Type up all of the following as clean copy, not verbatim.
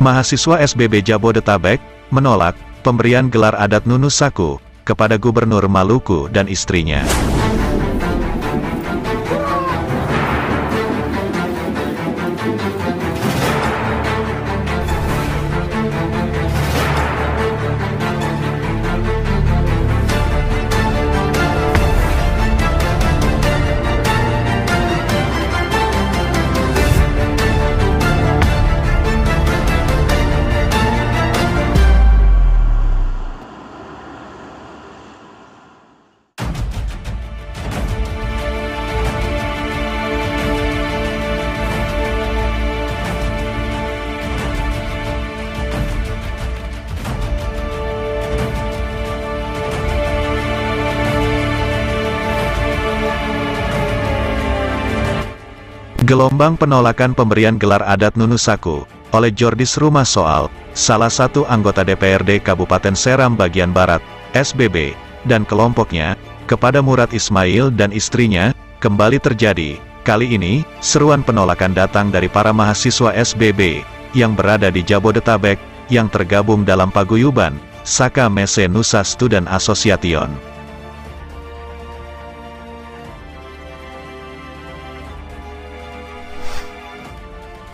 Mahasiswa SBB Jabodetabek menolak pemberian gelar adat Nunusaku kepada Gubernur Maluku dan istrinya. Gelombang penolakan pemberian gelar adat Nunusaku oleh Jordis Rumah Soal, salah satu anggota DPRD Kabupaten Seram Bagian Barat, SBB, dan kelompoknya, kepada Murad Ismail dan istrinya, kembali terjadi. Kali ini, seruan penolakan datang dari para mahasiswa SBB, yang berada di Jabodetabek, yang tergabung dalam paguyuban, Saka Mese Nusa Student Association.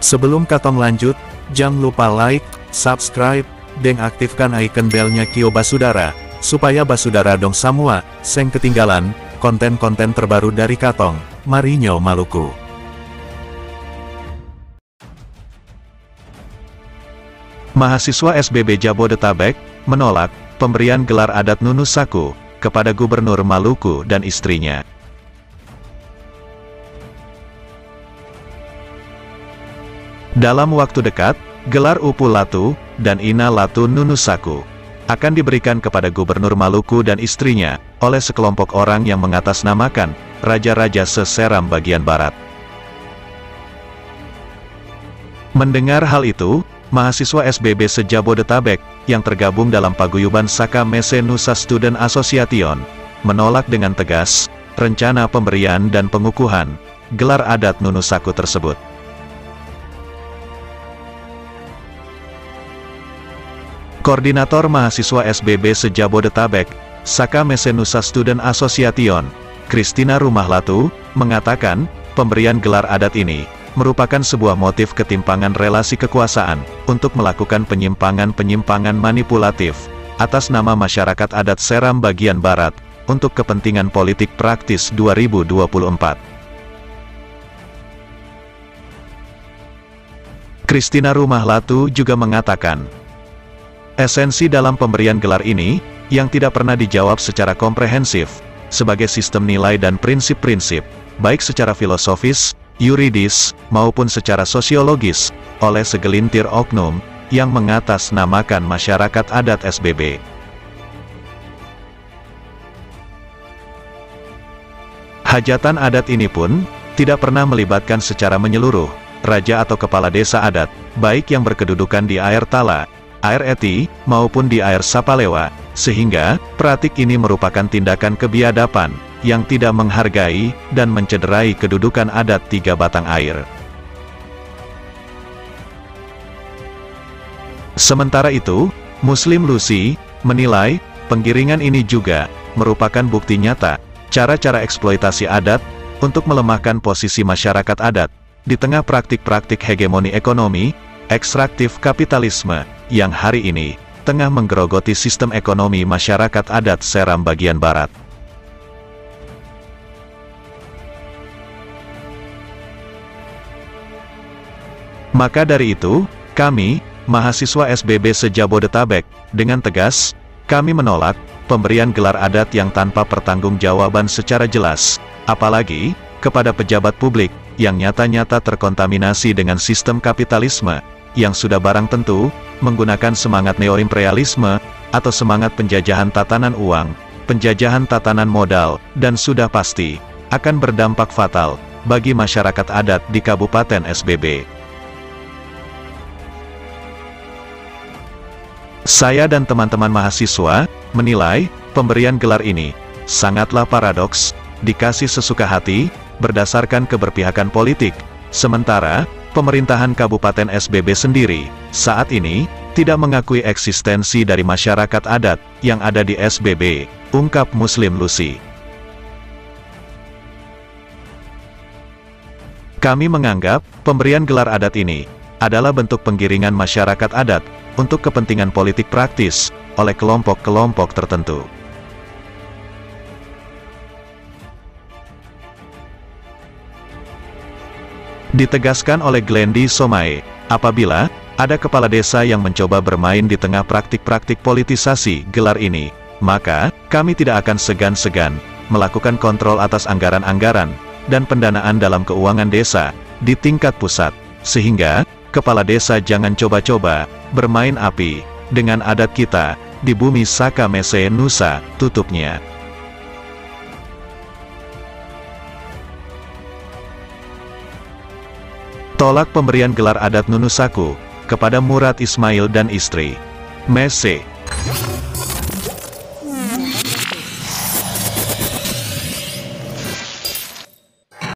Sebelum katong lanjut, jangan lupa like, subscribe, dan aktifkan icon belnya Kio Basudara, supaya Basudara dong semua, seng ketinggalan, konten-konten terbaru dari katong, Marinyo Maluku. Mahasiswa SBB Jabodetabek menolak pemberian gelar adat Nunusaku kepada Gubernur Maluku dan istrinya. Dalam waktu dekat, gelar Upu Latu dan Ina Latu Nunusaku akan diberikan kepada Gubernur Maluku dan istrinya oleh sekelompok orang yang mengatasnamakan Raja-Raja Seseram Bagian Barat. Mendengar hal itu, mahasiswa SBB se-Jabodetabek yang tergabung dalam paguyuban Saka Mese Nusa Student Association menolak dengan tegas rencana pemberian dan pengukuhan gelar adat Nunusaku tersebut. Koordinator Mahasiswa SBB se-Jabodetabek, Saka Mese Nusa Student Association, Kristina Rumah Latu, mengatakan, pemberian gelar adat ini merupakan sebuah motif ketimpangan relasi kekuasaan untuk melakukan penyimpangan-penyimpangan manipulatif atas nama masyarakat adat Seram Bagian Barat untuk kepentingan politik praktis 2024. Kristina Rumah Latu juga mengatakan, esensi dalam pemberian gelar ini, yang tidak pernah dijawab secara komprehensif, sebagai sistem nilai dan prinsip-prinsip, baik secara filosofis, yuridis, maupun secara sosiologis, oleh segelintir oknum, yang mengatasnamakan masyarakat adat SBB. Hajatan adat ini pun, tidak pernah melibatkan secara menyeluruh, raja atau kepala desa adat, baik yang berkedudukan di air Tala, air Eti, maupun di air Sapalewa, sehingga, praktik ini merupakan tindakan kebiadaban, yang tidak menghargai, dan mencederai kedudukan adat tiga batang air. Sementara itu, Muslim Lucy, menilai, penggiringan ini juga, merupakan bukti nyata, cara-cara eksploitasi adat, untuk melemahkan posisi masyarakat adat, di tengah praktik-praktik hegemoni ekonomi, ekstraktif kapitalisme, yang hari ini, tengah menggerogoti sistem ekonomi masyarakat adat Seram Bagian Barat. Maka dari itu, kami, mahasiswa SBB se-Jabodetabek, dengan tegas, kami menolak pemberian gelar adat yang tanpa pertanggungjawaban secara jelas, apalagi kepada pejabat publik yang nyata-nyata terkontaminasi dengan sistem kapitalisme, yang sudah barang tentu, menggunakan semangat neoimperialisme, atau semangat penjajahan tatanan uang, penjajahan tatanan modal, dan sudah pasti, akan berdampak fatal, bagi masyarakat adat di Kabupaten SBB. Saya dan teman-teman mahasiswa, menilai, pemberian gelar ini, sangatlah paradoks, dikasih sesuka hati, berdasarkan keberpihakan politik, sementara, pemerintahan Kabupaten SBB sendiri, saat ini, tidak mengakui eksistensi dari masyarakat adat yang ada di SBB, ungkap Muslim Lucy. Kami menganggap, pemberian gelar adat ini, adalah bentuk penggiringan masyarakat adat, untuk kepentingan politik praktis, oleh kelompok-kelompok tertentu. Ditegaskan oleh Glendy Somae, apabila ada kepala desa yang mencoba bermain di tengah praktik-praktik politisasi gelar ini, maka kami tidak akan segan-segan melakukan kontrol atas anggaran-anggaran dan pendanaan dalam keuangan desa di tingkat pusat, sehingga kepala desa jangan coba-coba bermain api dengan adat kita di bumi Saka Mese Nusa, tutupnya. Tolak pemberian gelar adat Nunusaku kepada Murad Ismail dan istri. Mese.